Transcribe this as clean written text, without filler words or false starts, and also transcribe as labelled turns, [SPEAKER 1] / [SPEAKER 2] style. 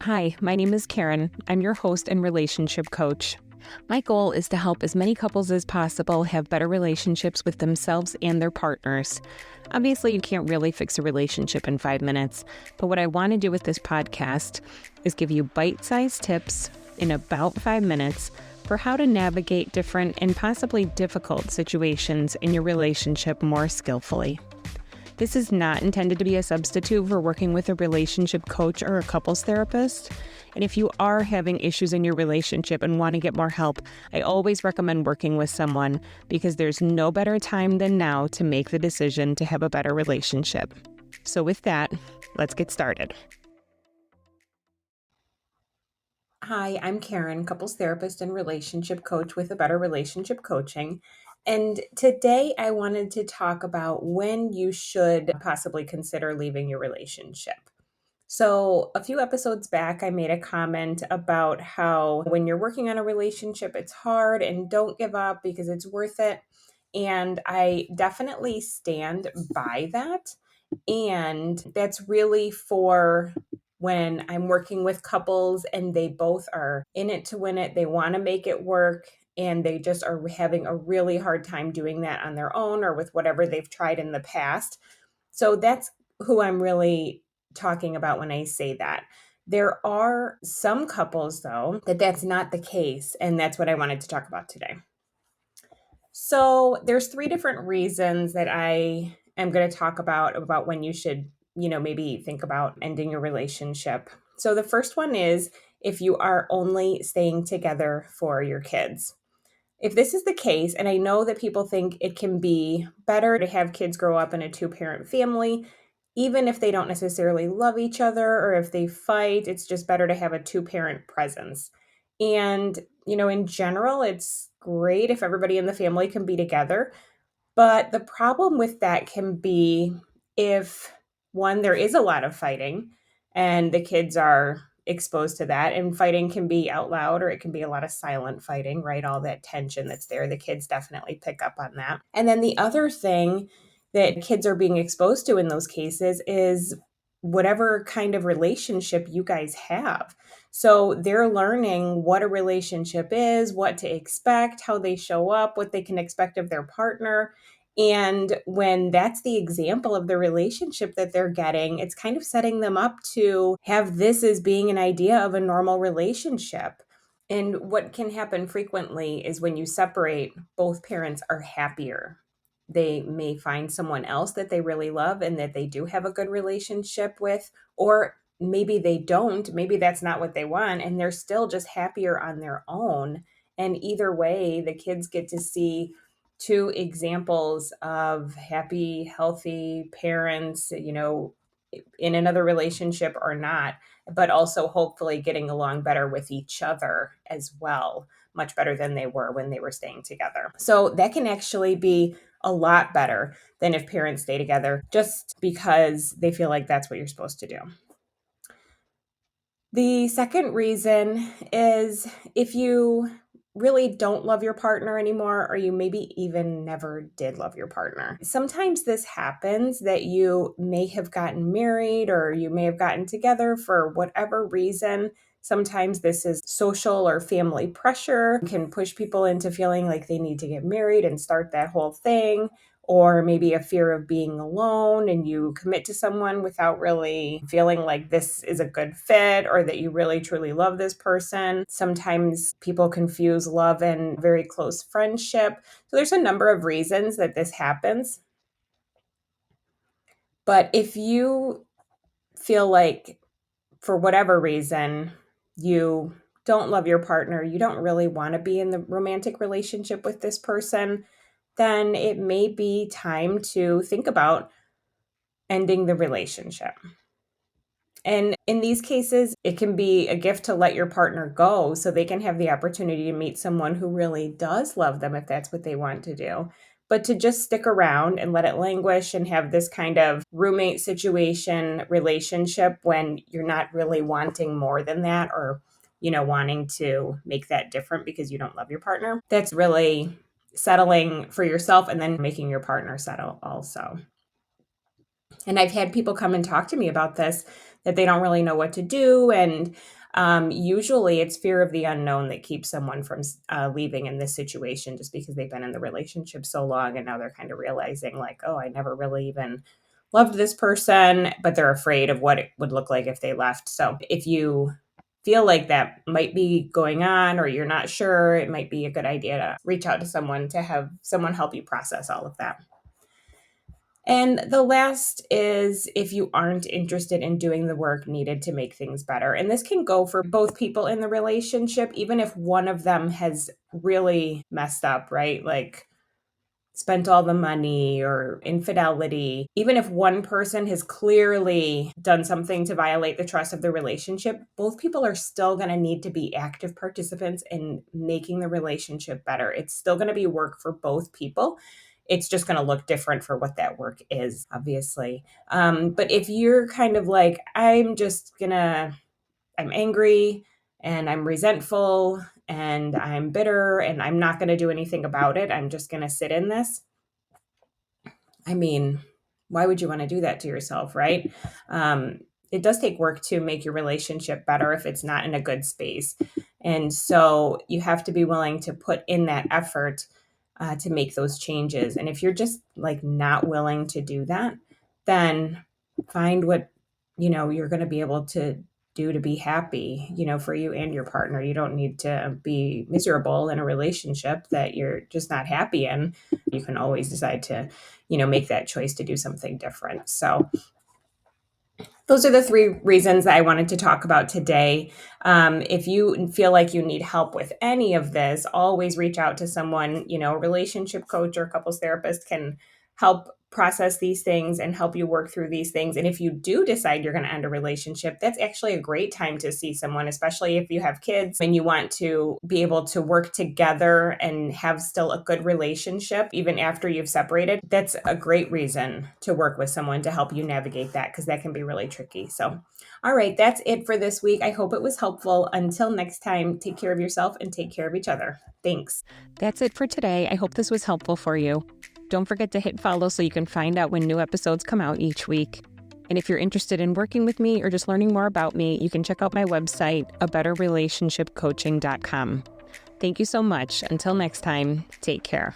[SPEAKER 1] Hi, my name is Karyn. I'm your host and relationship coach. My goal is to help as many couples as possible have better relationships with themselves and their partners. Obviously, you can't really fix a relationship in 5 minutes, but what I want to do with this podcast is give you bite-sized tips in about 5 minutes for how to navigate different and possibly difficult situations in your relationship more skillfully. This is not intended to be a substitute for working with a relationship coach or a couples therapist. And if you are having issues in your relationship and want to get more help, I always recommend working with someone because there's no better time than now to make the decision to have a better relationship. So with that, let's get started. Hi, I'm Karyn, couples therapist and relationship coach with A Better Relationship Coaching. And today I wanted to talk about when you should possibly consider leaving your relationship. So, a few episodes back, I made a comment about how when you're working on a relationship, it's hard and don't give up because it's worth it. And I definitely stand by that. And that's really for when I'm working with couples and they both are in it to win it. They want to make it work and they just are having a really hard time doing that on their own or with whatever they've tried in the past. So that's who I'm really talking about when I say that. There are some couples, though, that's not the case. And that's what I wanted to talk about today. So there's 3 different reasons that I am going to talk about when you should, maybe think about ending your relationship. So the first one is if you are only staying together for your kids. If this is the case, and I know that people think it can be better to have kids grow up in a 2-parent family, even if they don't necessarily love each other or if they fight, it's just better to have a 2-parent presence. And, in general, it's great if everybody in the family can be together. But the problem with that can be if, one, there is a lot of fighting and the kids are exposed to that. And fighting can be out loud or it can be a lot of silent fighting, right? All that tension that's there. The kids definitely pick up on that. And then the other thing that kids are being exposed to in those cases is whatever kind of relationship you guys have. So they're learning what a relationship is, what to expect, how they show up, what they can expect of their partner. And when that's the example of the relationship that they're getting, it's kind of setting them up to have this as being an idea of a normal relationship. And what can happen frequently is when you separate, both parents are happier. They may find someone else that they really love and that they do have a good relationship with, or maybe they don't. Maybe that's not what they want, and they're still just happier on their own. And either way, the kids get to see 2 examples of happy, healthy parents, in another relationship or not, but also hopefully getting along better with each other as well, much better than they were when they were staying together. So that can actually be a lot better than if parents stay together just because they feel like that's what you're supposed to do. The second reason is if you really don't love your partner anymore, or you maybe even never did love your partner. Sometimes this happens that you may have gotten married or you may have gotten together for whatever reason. Sometimes this is social or family pressure, can push people into feeling like they need to get married and start that whole thing. Or maybe a fear of being alone and you commit to someone without really feeling like this is a good fit or that you really truly love this person. Sometimes people confuse love and very close friendship. So there's a number of reasons that this happens. But if you feel like for whatever reason you don't love your partner, you don't really want to be in the romantic relationship with this person, then it may be time to think about ending the relationship. And in these cases, it can be a gift to let your partner go so they can have the opportunity to meet someone who really does love them if that's what they want to do. But to just stick around and let it languish and have this kind of roommate situation relationship when you're not really wanting more than that or, wanting to make that different because you don't love your partner, that's really settling for yourself and then making your partner settle also. And I've had people come and talk to me about this that they don't really know what to do. And usually it's fear of the unknown that keeps someone from leaving in this situation, just because they've been in the relationship so long and now they're kind of realizing like, oh, I never really even loved this person, but they're afraid of what it would look like if they left. So if you feel like that might be going on or you're not sure, it might be a good idea to reach out to someone to have someone help you process all of that. And the last is if you aren't interested in doing the work needed to make things better. And this can go for both people in the relationship, even if one of them has really messed up, right? Like spent all the money or infidelity. Even if one person has clearly done something to violate the trust of the relationship, both people are still going to need to be active participants in making the relationship better. It's still going to be work for both people. It's just going to look different for what that work is, obviously. But if you're kind of like, I'm angry and I'm resentful and I'm bitter and I'm not going to do anything about it, I'm just going to sit in this. I mean, why would you want to do that to yourself, right? It does take work to make your relationship better if it's not in a good space. And so you have to be willing to put in that effort to make those changes. And if you're just like not willing to do that, then find what, you're going to be able to do to be happy, for you and your partner. You don't need to be miserable in a relationship that you're just not happy in. You can always decide to, make that choice to do something different. So those are the 3 reasons that I wanted to talk about today. If you feel like you need help with any of this, always reach out to someone, a relationship coach or couples therapist can help process these things and help you work through these things. And if you do decide you're going to end a relationship, that's actually a great time to see someone, especially if you have kids and you want to be able to work together and have still a good relationship even after you've separated. That's a great reason to work with someone to help you navigate that, because that can be really tricky. So, all right, that's it for this week. I hope it was helpful. Until next time, take care of yourself and take care of each other. Thanks.
[SPEAKER 2] That's it for today. I hope this was helpful for you. Don't forget to hit follow so you can find out when new episodes come out each week. And if you're interested in working with me or just learning more about me, you can check out my website, abetterrelationshipcoaching.com. Thank you so much. Until next time, take care.